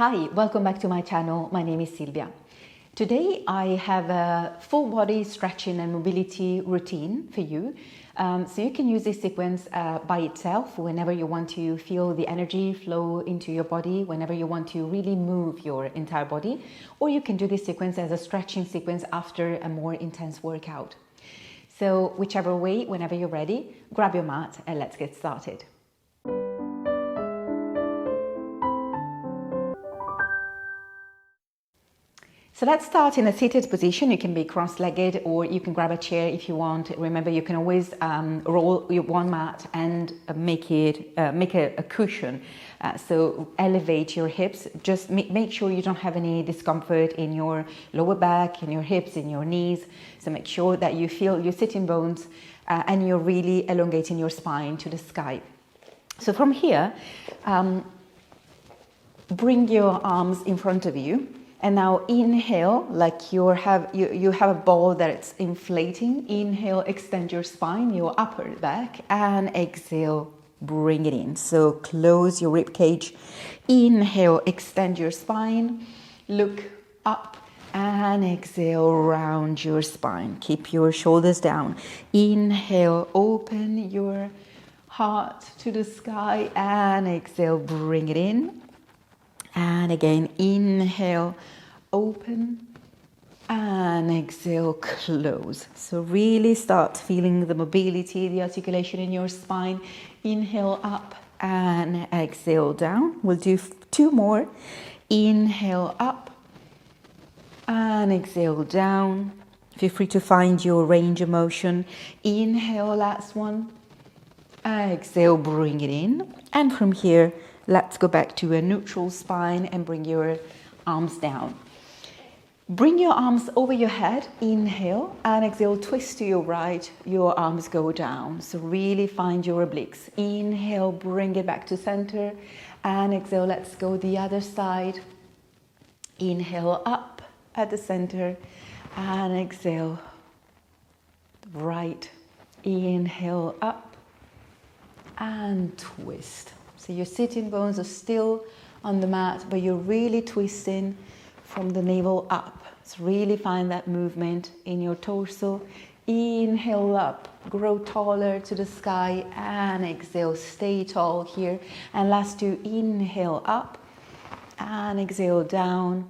Hi, welcome back to my channel. My name is Silvia. Today I have a full body stretching and mobility routine for you. So you can use this sequence by itself whenever you want to feel the energy flow into your body, whenever you want to really move your entire body, or you can do this sequence as a stretching sequence after a more intense workout. So whichever way, whenever you're ready, grab your mat and let's get started. So let's start in a seated position. You can be cross-legged or you can grab a chair if you want. Remember, you can always roll your one mat and make a cushion. So elevate your hips. Just make sure you don't have any discomfort in your lower back, in your hips, in your knees. So make sure that you feel your sitting bones and you're really elongating your spine to the sky. So from here, bring your arms in front of you. And now inhale, like you have a ball that's inflating. Inhale, extend your spine, your upper back, and exhale, bring it in. So close your rib cage. Inhale, extend your spine, look up, and exhale, round your spine. Keep your shoulders down. Inhale, open your heart to the sky, and exhale, bring it in. And again, inhale, open, and exhale, close. So really start feeling the mobility, the articulation in your spine. Inhale up and exhale down. We'll do two more. Inhale up and exhale down. Feel free to find your range of motion. Inhale, last one. Exhale, bring it in. And from here, let's go back to a neutral spine and bring your arms down. Bring your arms over your head, inhale, and exhale, twist to your right, your arms go down. So really find your obliques. Inhale, bring it back to center, and exhale, let's go the other side. Inhale, up at the center, and exhale, right. Inhale, up, and twist. So your sitting bones are still on the mat, but you're really twisting from the navel up. So really find that movement in your torso. Inhale up, grow taller to the sky, and exhale, stay tall here. And last two, inhale up, and exhale down.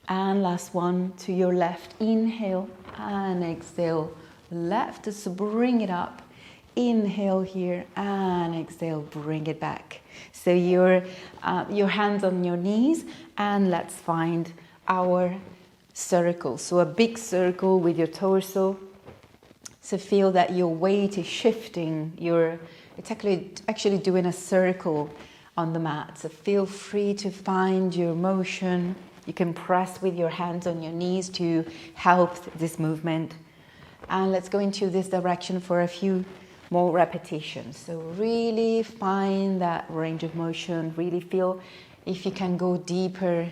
And last one to your left, inhale, and exhale, left. So bring it up. Inhale here and exhale, bring it back. So your hands on your knees, and let's find our circle. So a big circle with your torso. So feel that your weight is shifting. It's actually doing a circle on the mat. So feel free to find your motion. You can press with your hands on your knees to help this movement. And let's go into this direction for a few more repetitions. So really find that range of motion. Really feel if you can go deeper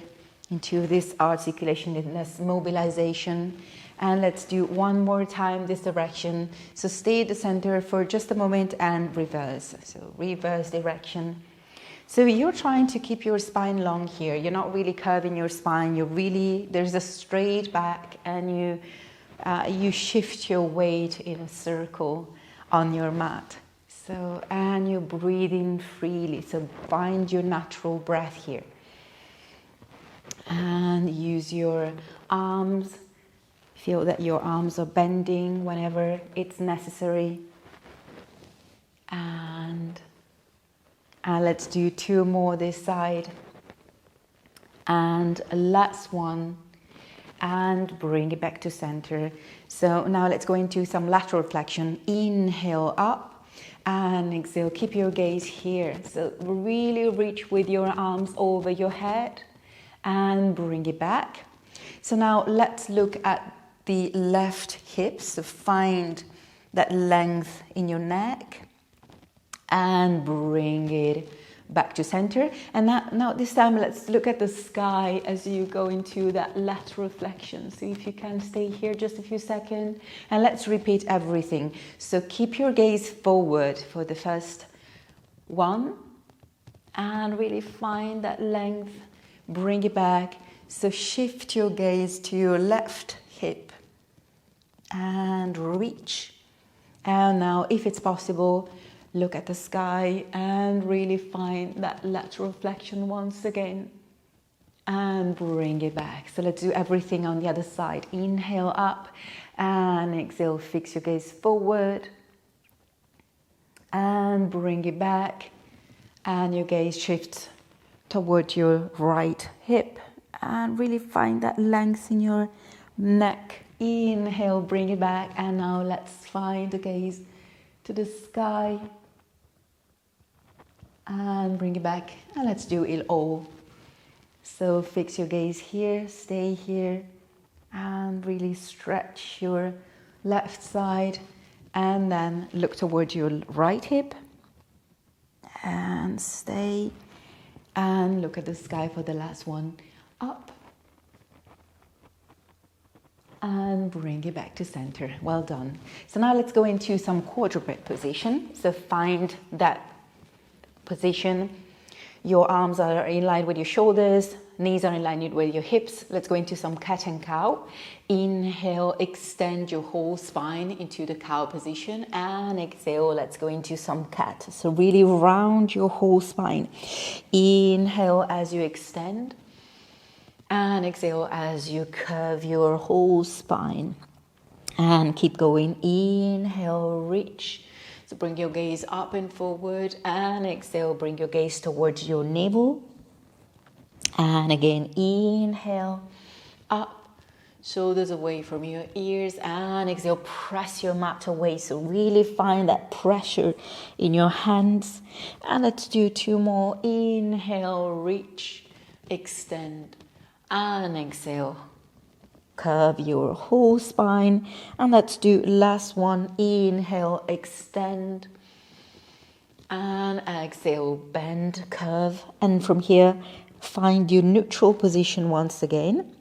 into this articulation, in this mobilization. And let's do one more time this direction. So stay at the center for just a moment and reverse. So reverse direction. So you're trying to keep your spine long here. You're not really curving your spine. There's a straight back, and you shift your weight in a circle on your mat. So, and you're breathing freely. So find your natural breath here. And use your arms. Feel that your arms are bending whenever it's necessary. And let's do two more this side. And last one. And bring it back to center. So now let's go into some lateral flexion. Inhale up and exhale. Keep your gaze here. So really reach with your arms over your head and bring it back. So now let's look at the left hip. So find that length in your neck and bring it back to center. And now this time let's look at the sky as you go into that lateral flexion. So if you can stay here just a few seconds, and let's repeat everything. So keep your gaze forward for the first one, and really find that length bring it back. So shift your gaze to your left hip and reach. And now, if it's possible, look at the sky and really find that lateral flexion once again. And bring it back. So let's do everything on the other side. Inhale up and exhale, fix your gaze forward. And bring it back. And your gaze shifts toward your right hip. And really find that length in your neck. Inhale, bring it back. And now let's find the gaze to the sky. And bring it back. And let's do it all. So fix your gaze here, stay here. And really stretch your left side. And then look toward your right hip. And stay. And look at the sky for the last one. Up and bring it back to center. Well done. So now let's go into some quadruped position. So find that position. Your arms are in line with your shoulders, knees are in line with your hips. Let's go into some cat and cow. Inhale, extend your whole spine into the cow position, and exhale, let's go into some cat. So really round your whole spine. Inhale as you extend. And exhale as you curve your whole spine. And keep going. Inhale, reach. So bring your gaze up and forward. And exhale, bring your gaze towards your navel. And again, inhale, up. Shoulders away from your ears. And exhale, press your mat away. So really find that pressure in your hands. And let's do 2 more. Inhale, reach, extend. And exhale, curve your whole spine. And let's do last one. Inhale, extend. And exhale, bend, curve. And from here, find your neutral position once again.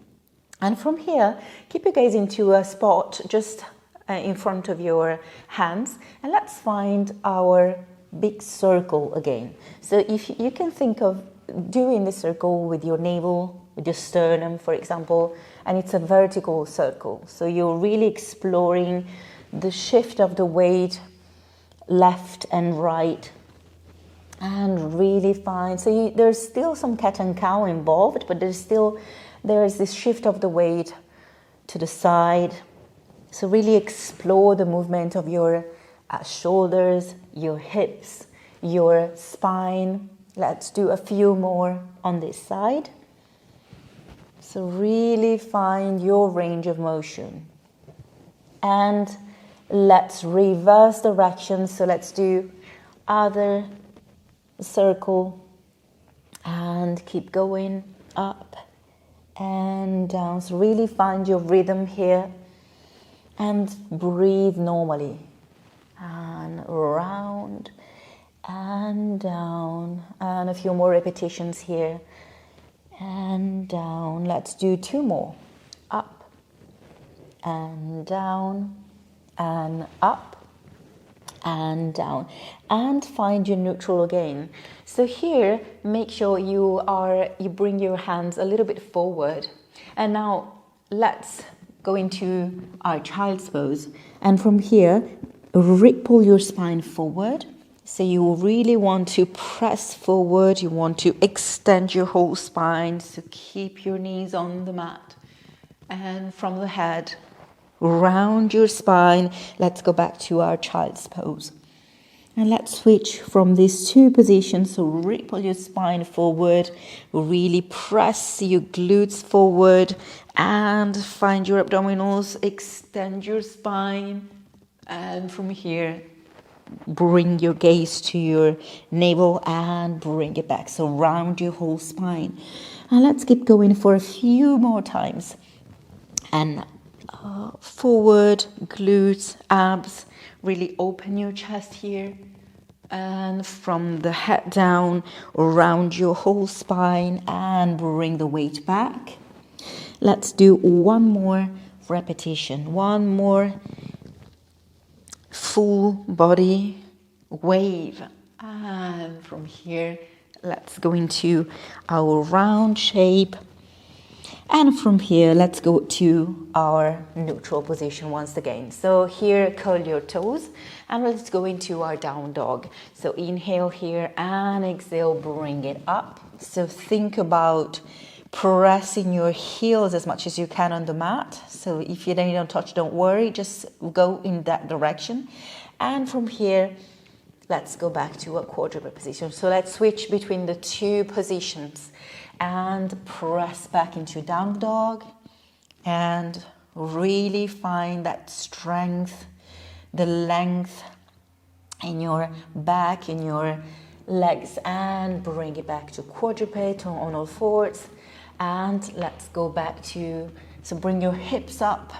And from here, keep your gaze into a spot just in front of your hands. And let's find our big circle again. So if you can think of doing the circle with your navel, with your sternum, for example, and it's a vertical circle. So you're really exploring the shift of the weight left and right, and really find. So there's still some cat and cow involved, but there's this shift of the weight to the side. So really explore the movement of your shoulders, your hips, your spine. Let's do a few more on this side. So really find your range of motion. And let's reverse direction. So let's do other circle. And keep going up and down. So really find your rhythm here. And breathe normally. And round and down. And a few more repetitions here. And down. Let's do 2 more. Up and down and up and down. And find your neutral again. So here, make sure you bring your hands a little bit forward. And now let's go into our child's pose. And from here, ripple your spine forward. So you really want to press forward. You want to extend your whole spine. So keep your knees on the mat. And from the head, round your spine. Let's go back to our child's pose. And let's switch from these 2 positions. So ripple your spine forward. Really press your glutes forward. And find your abdominals. Extend your spine. And from here, bring your gaze to your navel and bring it back. So round your whole spine. And let's keep going for a few more times. And forward, glutes, abs. Really open your chest here. And from the head down, around your whole spine and bring the weight back. Let's do 1 more repetition. 1 more full body wave. And from here, let's go into our round shape. And from here, let's go to our neutral position once again. So here, curl your toes, and let's go into our down dog. So inhale here and exhale, bring it up. So think about pressing your heels as much as you can on the mat. So if you don't touch, don't worry, just go in that direction. And from here, let's go back to a quadruped position. So let's switch between the two positions and press back into down dog and really find that strength, the length in your back, in your legs, and bring it back to quadruped on all fours. And let's go back to, so bring your hips up.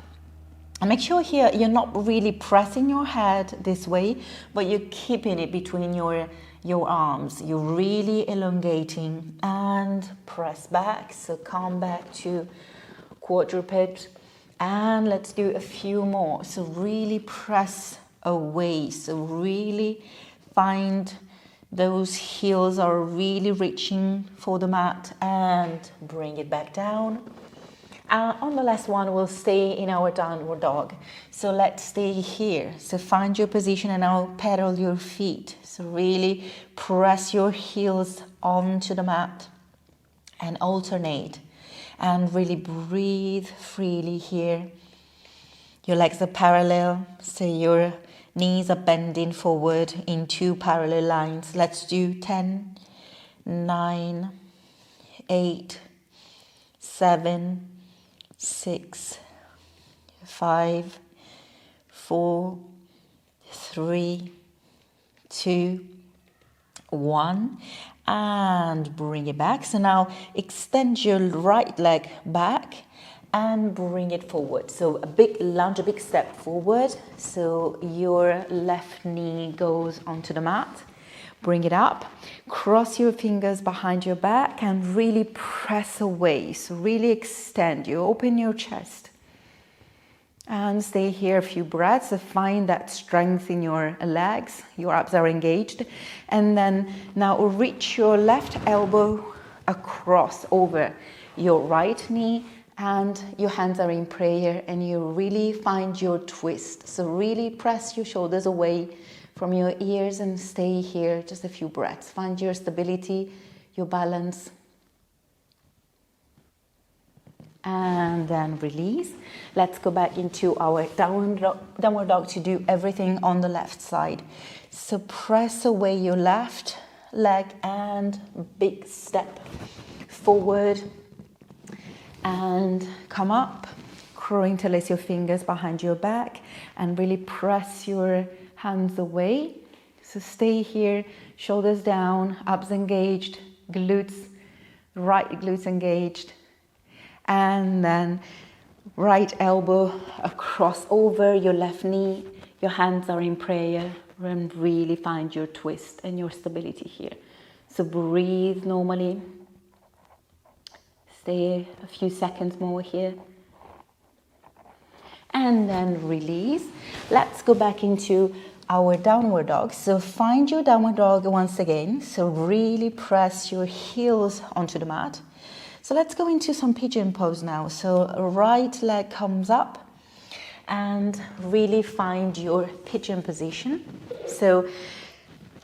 And make sure here you're not really pressing your head this way, but you're keeping it between your arms. You're really elongating and press back. So come back to quadruped. And let's do a few more. So really press away. So really find those heels are really reaching for the mat and bring it back down. On the last one, we'll stay in our downward dog. So let's stay here. So find your position and now pedal your feet. So really press your heels onto the mat and alternate. And really breathe freely here. Your legs are parallel, so your knees are bending forward in two parallel lines. Let's do 10, 9, 8, 7, 6, 5, 4, 3, 2, 1, and bring it back. So now extend your right leg back and bring it forward. So a big lunge, a big step forward. So your left knee goes onto the mat. Bring it up, cross your fingers behind your back and really press away. So really extend, you open your chest. And stay here a few breaths to find that strength in your legs. Your abs are engaged. And then now reach your left elbow across over your right knee and your hands are in prayer and you really find your twist. So really press your shoulders away from your ears and stay here just a few breaths. Find your stability, your balance. And then release. Let's go back into our downward dog to do everything on the left side. So press away your left leg and big step forward. And come up, interlace your fingers behind your back and really press your hands away. So stay here, shoulders down, abs engaged, glutes, right glutes engaged. And then right elbow across over your left knee. Your hands are in prayer and really find your twist and your stability here. So breathe normally. Stay a few seconds more here. And then release. Let's go back into our downward dog. So find your downward dog once again. So really press your heels onto the mat. So let's go into some pigeon pose now. So right leg comes up and really find your pigeon position. So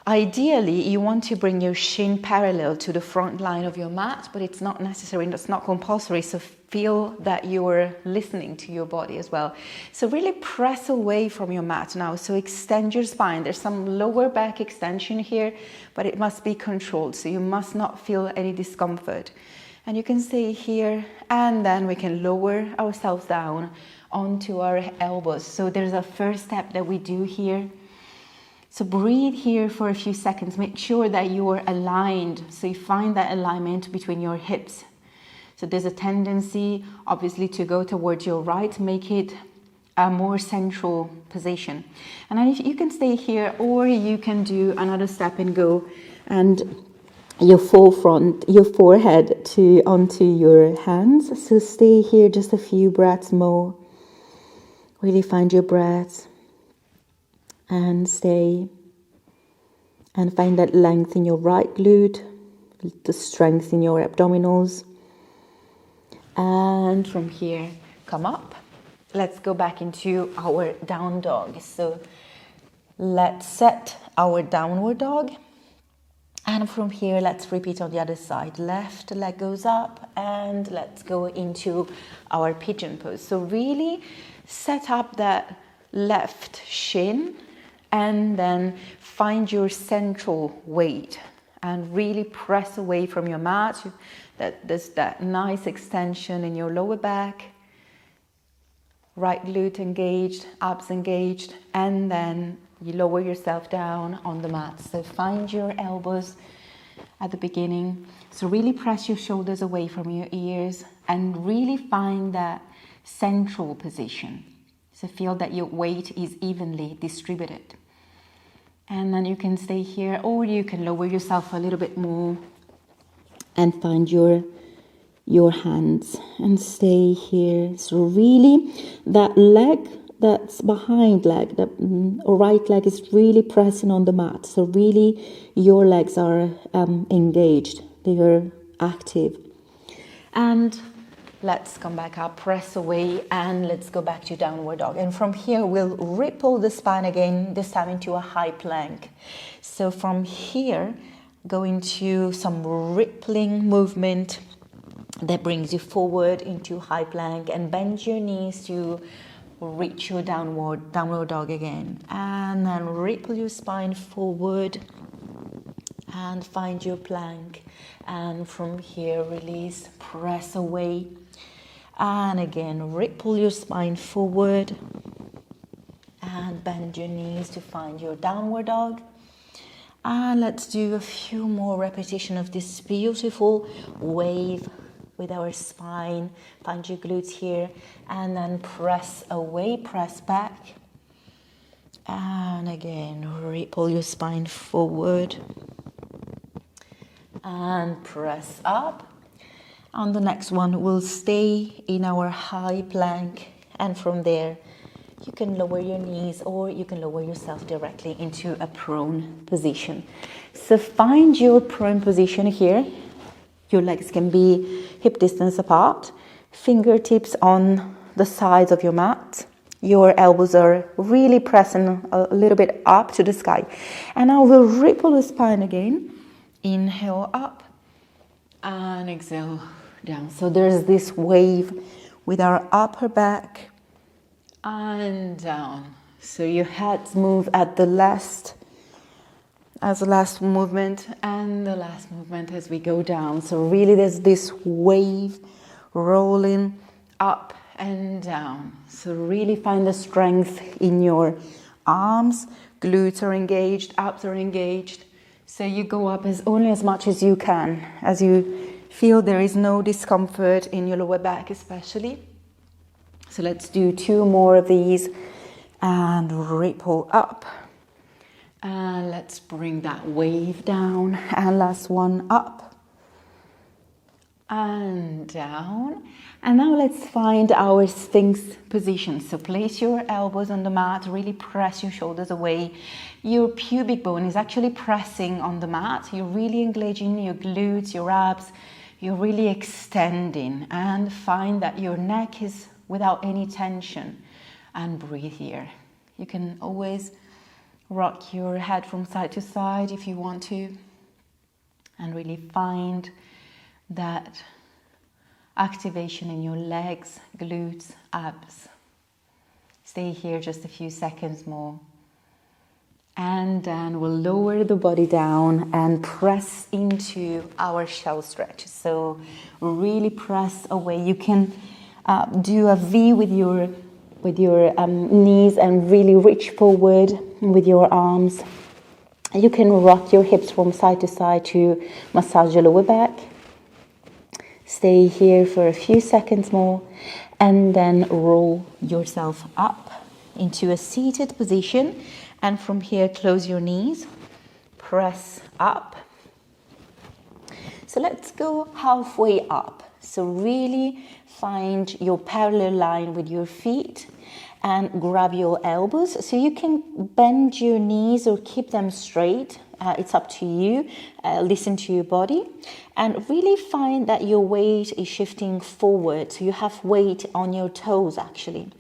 ideally, you want to bring your shin parallel to the front line of your mat, but it's not necessary and it's not compulsory. So feel that you're listening to your body as well. So really press away from your mat now. So extend your spine. There's some lower back extension here, but it must be controlled. So you must not feel any discomfort. And you can stay here and then we can lower ourselves down onto our elbows. So there's a first step that we do here. So breathe here for a few seconds. Make sure that you are aligned. So you find that alignment between your hips. So there's a tendency, obviously, to go towards your right. Make it a more central position. And then if you can stay here, or you can do another step and go and your forehead onto your hands. So stay here just a few breaths more. Really find your breaths. And stay and find that length in your right glute, to strengthen your abdominals. And from here, come up. Let's go back into our down dog. So let's set our downward dog. And from here, let's repeat on the other side. Left leg goes up and let's go into our pigeon pose. So really set up that left shin and then find your central weight and really press away from your mat. There's that nice extension in your lower back. Right glute engaged, abs engaged, and then you lower yourself down on the mat. So find your elbows at the beginning. So really press your shoulders away from your ears and really find that central position. So feel that your weight is evenly distributed. And then you can stay here, or you can lower yourself a little bit more and find your hands and stay here. So really that leg that's behind leg, the right leg is really pressing on the mat. So really your legs are engaged, they are active. And let's come back up, press away, and let's go back to downward dog. And from here we'll ripple the spine again, this time into a high plank. So from here go into some rippling movement that brings you forward into high plank, and bend your knees to reach your downward dog again. And then ripple your spine forward and find your plank. And from here release, press away. And again, ripple your spine forward and bend your knees to find your downward dog. And let's do a few more repetitions of this beautiful wave with our spine. Find your glutes here and then press away, press back. And again, ripple your spine forward and press up. On the next one, we'll stay in our high plank, and from there you can lower your knees or you can lower yourself directly into a prone position. So find your prone position here. Your legs can be hip distance apart, fingertips on the sides of your mat. Your elbows are really pressing a little bit up to the sky. And now we'll ripple the spine again. Inhale up and exhale down. So there's this wave with our upper back and down. So your heads move at the last movement and the last movement as we go down. So really there's this wave rolling up and down. So really find the strength in your arms. Glutes are engaged, abs are engaged. So you go up only as much as you can, as you feel there is no discomfort in your lower back especially. So let's do 2 more of these and ripple up. And let's bring that wave down. And last one, up and down. And now let's find our Sphinx position. So place your elbows on the mat, really press your shoulders away. Your pubic bone is actually pressing on the mat. You're really engaging your glutes, your abs. You're really extending, and find that your neck is without any tension. And breathe here. You can always rock your head from side to side if you want to, and really find that activation in your legs, glutes, abs. Stay here just a few seconds more. And then we'll lower the body down and press into our shell stretch. So really press away. You can do a V with your knees and really reach forward with your arms. You can rock your hips from side to side to massage your lower back. Stay here for a few seconds more and then roll yourself up into a seated position. And from here, close your knees, press up. So let's go halfway up. So really find your parallel line with your feet and grab your elbows. So you can bend your knees or keep them straight It's up to you. Listen to your body and really find that your weight is shifting forward. So you have weight on your toes actually.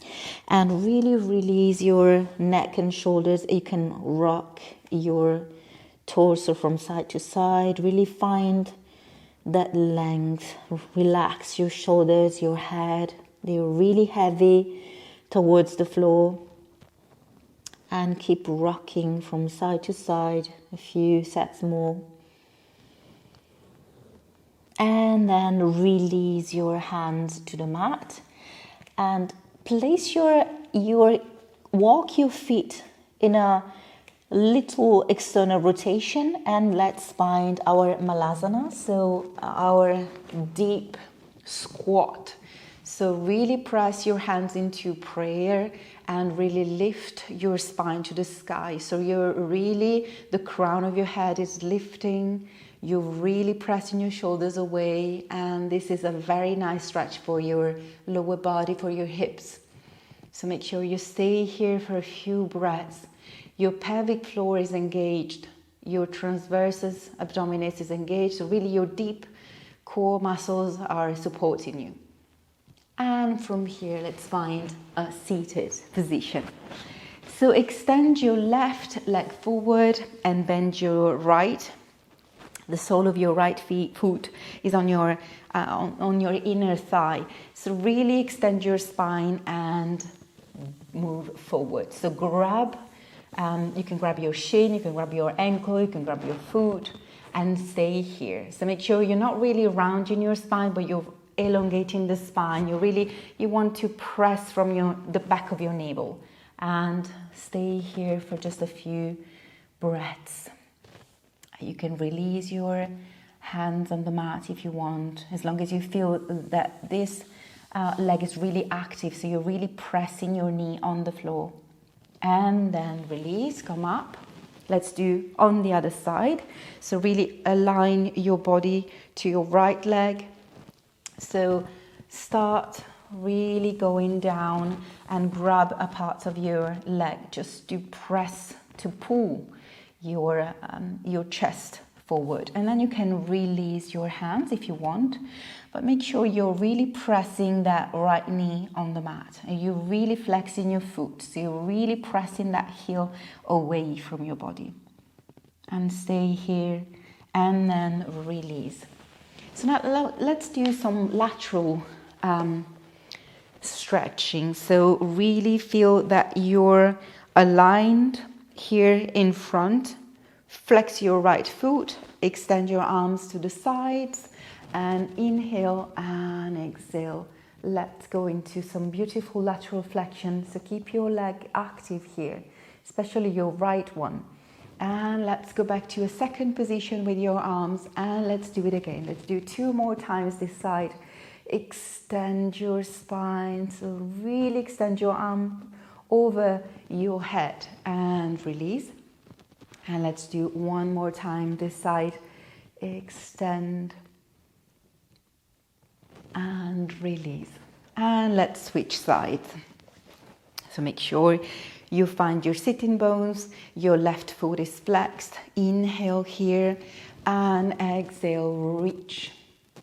And really release your neck and shoulders. You can rock your torso from side to side. Really find that length. Relax your shoulders, your head. They're really heavy towards the floor. And keep rocking from side to side, a few sets more. And then release your hands to the mat and place walk your feet in a little external rotation, and let's find our Malasana, so our deep squat. So really press your hands into prayer and really lift your spine to the sky. So the crown of your head is lifting. You're really pressing your shoulders away. And this is a very nice stretch for your lower body, for your hips. So make sure you stay here for a few breaths. Your pelvic floor is engaged. Your transversus abdominis is engaged. So really your deep core muscles are supporting you. And from here, let's find a seated position. So extend your left leg forward and bend your right. The sole of your right foot is on your inner thigh. So really extend your spine and move forward. So you can grab your shin, you can grab your ankle, you can grab your foot and stay here. So make sure you're not really rounding your spine, but you're elongating the spine. You want to press from the back of your navel and stay here for just a few breaths. You can release your hands on the mat if you want, as long as you feel that this leg is really active, so you're really pressing your knee on the floor. And then release, come up. Let's do on the other side. So really align your body to your right leg. So start really going down and grab a part of your leg just to press, to pull your chest forward. And then you can release your hands if you want, but make sure you're really pressing that right knee on the mat and you're really flexing your foot. So you're really pressing that heel away from your body. And stay here and then release. So now let's do some lateral stretching. So really feel that you're aligned here in front. Flex your right foot, extend your arms to the sides, and inhale and exhale. Let's go into some beautiful lateral flexion. So keep your leg active here, especially your right one. And let's go back to a second position with your arms and let's do it again. Let's do 2 more times this side. Extend your spine, so really extend your arm over your head and release. And let's do 1 more time this side. Extend and release. And let's switch sides. So make sure you find your sitting bones, your left foot is flexed. Inhale here and exhale, reach.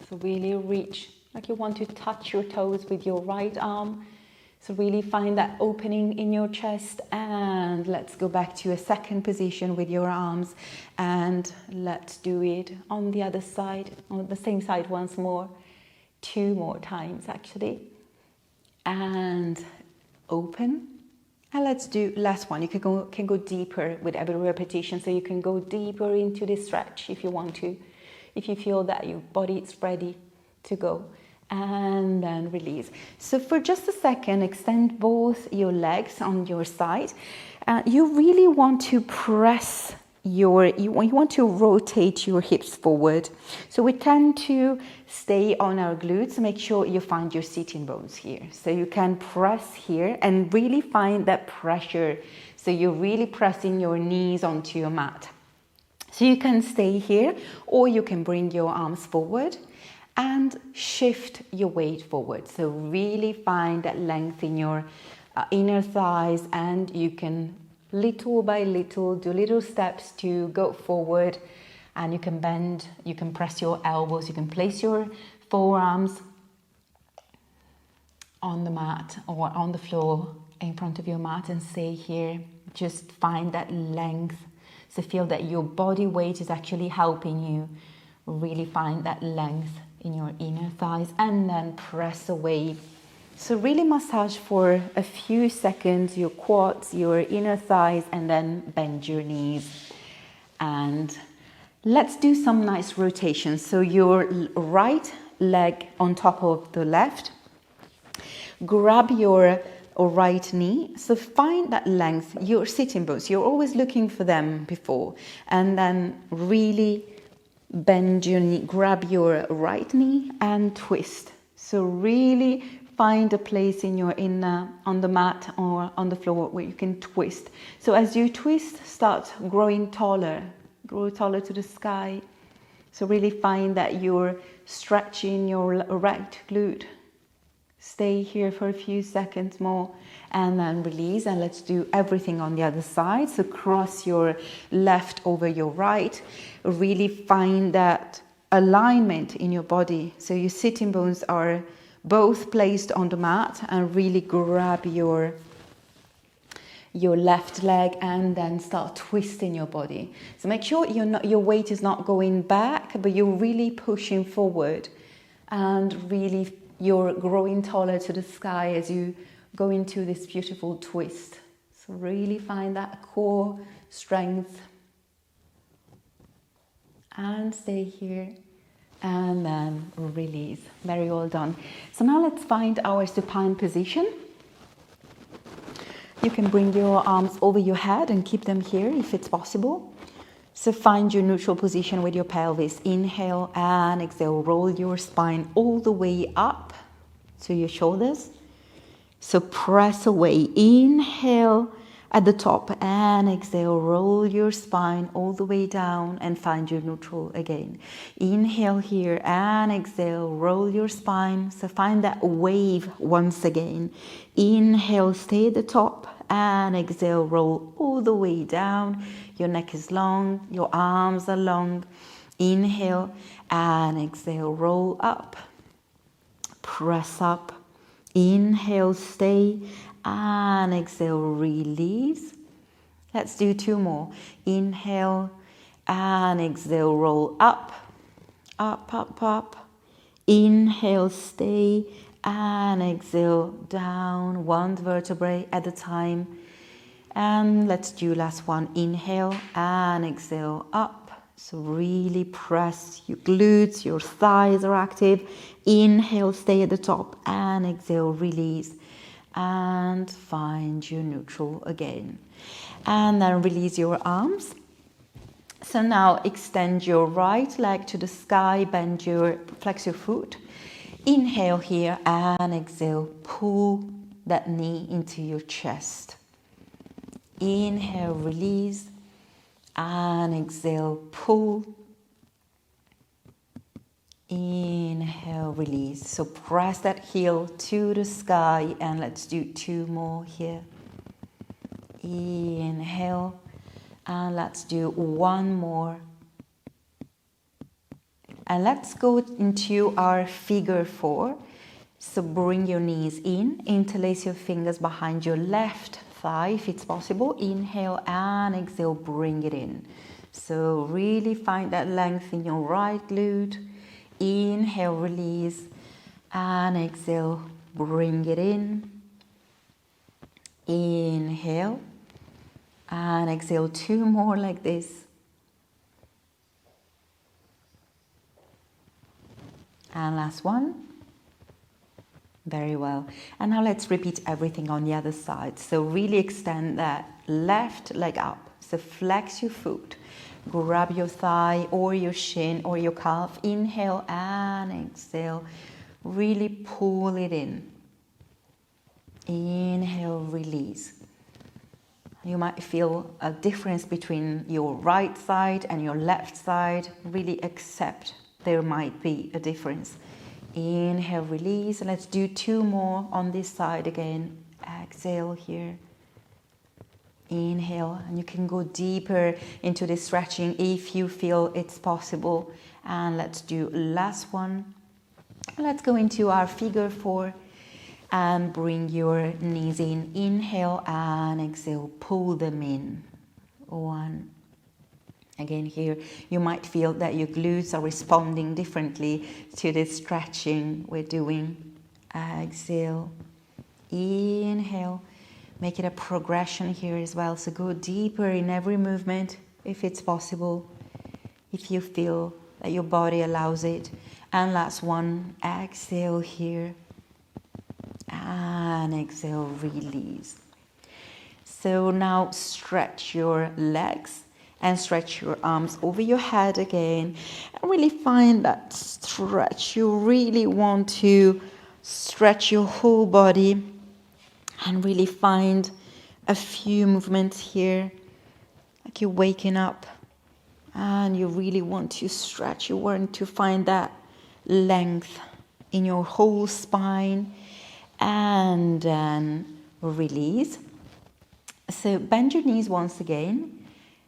So really reach, like you want to touch your toes with your right arm. So really find that opening in your chest, and let's go back to a second position with your arms, and let's do it on the other side, on the same side once more, 2 more times actually. And open. And let's do last one. You can go deeper with every repetition, so you can go deeper into this stretch if you want to, if you feel that your body is ready to go. And then release. So for just a second, extend both your legs on your side. You really want to press you want to rotate your hips forward. So we tend to stay on our glutes. Make sure you find your sitting bones here. So you can press here and really find that pressure. So you're really pressing your knees onto your mat. So you can stay here, or you can bring your arms forward and shift your weight forward. So really find that length in your inner thighs, and you can little by little, do little steps to go forward, and you can bend, you can press your elbows, you can place your forearms on the mat or on the floor in front of your mat and stay here. Just find that length. So feel that your body weight is actually helping you really find that length in your inner thighs, and then press away. So really massage for a few seconds your quads, your inner thighs, and then bend your knees. And let's do some nice rotations. So your right leg on top of the left. Grab your right knee. So find that length, your sitting bones. You're always looking for them before. And then really bend your knee. Grab your right knee and twist. So really find a place in your on the mat or on the floor where you can twist. So as you twist, start growing taller. Grow taller to the sky. So really find that you're stretching your right glute. Stay here for a few seconds more and then release, and let's do everything on the other side. So cross your left over your right. Really find that alignment in your body. So your sitting bones are both placed on the mat, and really grab your left leg and then start twisting your body. So make sure your weight is not going back, but you're really pushing forward, and really you're growing taller to the sky as you go into this beautiful twist. So really find that core strength and stay here, and then release. Very well done. So now let's find our supine position. You can bring your arms over your head and keep them here if it's possible. So find your neutral position with your pelvis. Inhale and exhale. Roll your spine all the way up to your shoulders. So press away. Inhale at the top and exhale. Roll your spine all the way down and find your neutral again. Inhale here and exhale. Roll your spine. So find that wave once again. Inhale, stay at the top and exhale. Roll all the way down. Your neck is long. Your arms are long. Inhale and exhale. Roll up. Press up. Inhale, stay, and exhale, release. Let's do two more. Inhale and exhale, roll up, up, up, up. Inhale, stay, and exhale, down, one vertebrae at a time. And let's do last one. Inhale and exhale, up. So really press your glutes, your thighs are active. Inhale, stay at the top, and exhale, release. And find your neutral again. And then release your arms. So now extend your right leg to the sky, flex your foot. Inhale here and exhale, pull that knee into your chest. Inhale, release. And exhale, pull. Inhale, release. So press that heel to the sky, and let's do two more here. Inhale, and let's do one more. And let's go into our figure four. So bring your knees in, interlace your fingers behind your left thigh if it's possible. Inhale and exhale, bring it in. So really find that length in your right glute. Inhale, release, and exhale, bring it in. Inhale and exhale, two more like this. And last one. Very well. And now let's repeat everything on the other side. So really extend that left leg up. So flex your foot. Grab your thigh or your shin or your calf. Inhale and exhale. Really pull it in. Inhale, release. You might feel a difference between your right side and your left side. Really accept there might be a difference. Inhale, release. And let's do two more on this side again. Exhale here. Inhale, and you can go deeper into the stretching if you feel it's possible. And let's do last one. Let's go into our figure 4 and bring your knees in. Inhale and exhale, pull them in. 1. Again, here you might feel that your glutes are responding differently to the stretching we're doing. Exhale, inhale. Make it a progression here as well. So go deeper in every movement if it's possible, if you feel that your body allows it. And last one, exhale here. And exhale, release. So now stretch your legs and stretch your arms over your head again. And really find that stretch. You really want to stretch your whole body. And really find a few movements here, like you're waking up and you really want to stretch. You want to find that length in your whole spine, and then release. So bend your knees once again,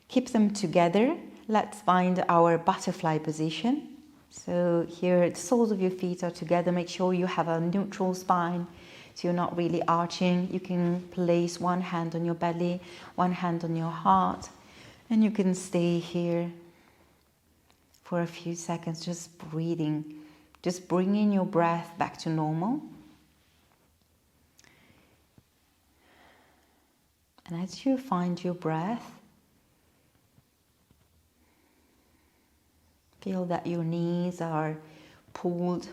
keep them together. Let's find our butterfly position. So here the soles of your feet are together. Make sure you have a neutral spine, so you're not really arching. You can place one hand on your belly, one hand on your heart, and you can stay here for a few seconds, just breathing, just bringing your breath back to normal. And as you find your breath, feel that your knees are pulled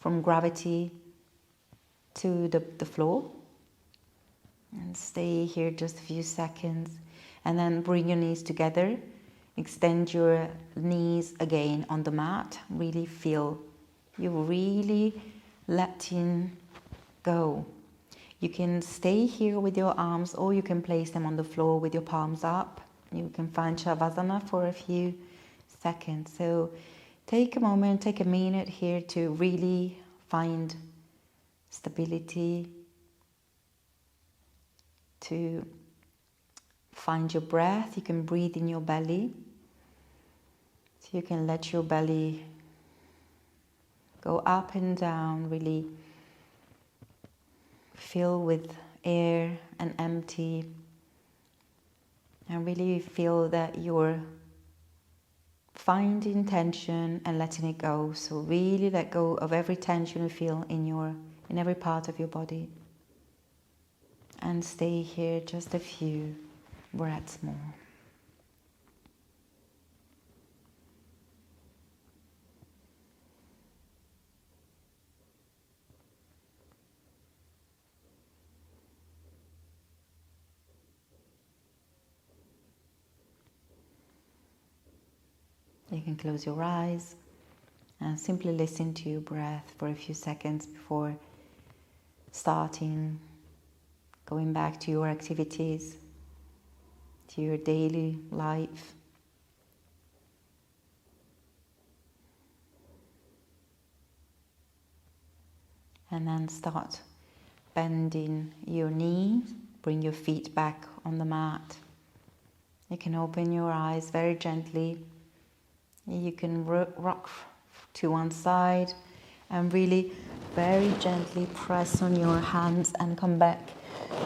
from gravity to the floor, and stay here just a few seconds, and then bring your knees together. Extend your knees again on the mat. Really feel you really letting go. You can stay here with your arms, or you can place them on the floor with your palms up. You can find Shavasana for a few seconds. So take a moment, take a minute here to really find stability, to find your breath. You can breathe in your belly. So you can let your belly go up and down, really fill with air and empty. And really feel that you're finding tension and letting it go. So really let go of every tension you feel in every part of your body. And stay here just a few breaths more. You can close your eyes and simply listen to your breath for a few seconds before starting, going back to your activities, to your daily life. And then start bending your knees, bring your feet back on the mat. You can open your eyes very gently. You can rock to one side and really very gently press on your hands and come back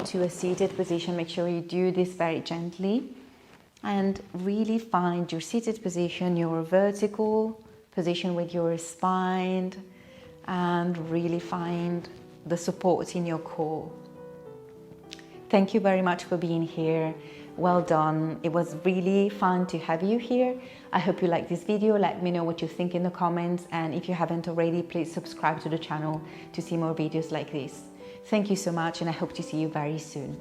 to a seated position. Make sure you do this very gently and really find your seated position, your vertical position with your spine, and really find the support in your core. Thank you very much for being here. Well done. It was really fun to have you here. I hope you liked this video. Let me know what you think in the comments, and if you haven't already, please subscribe to the channel to see more videos like this. Thank you so much, and I hope to see you very soon.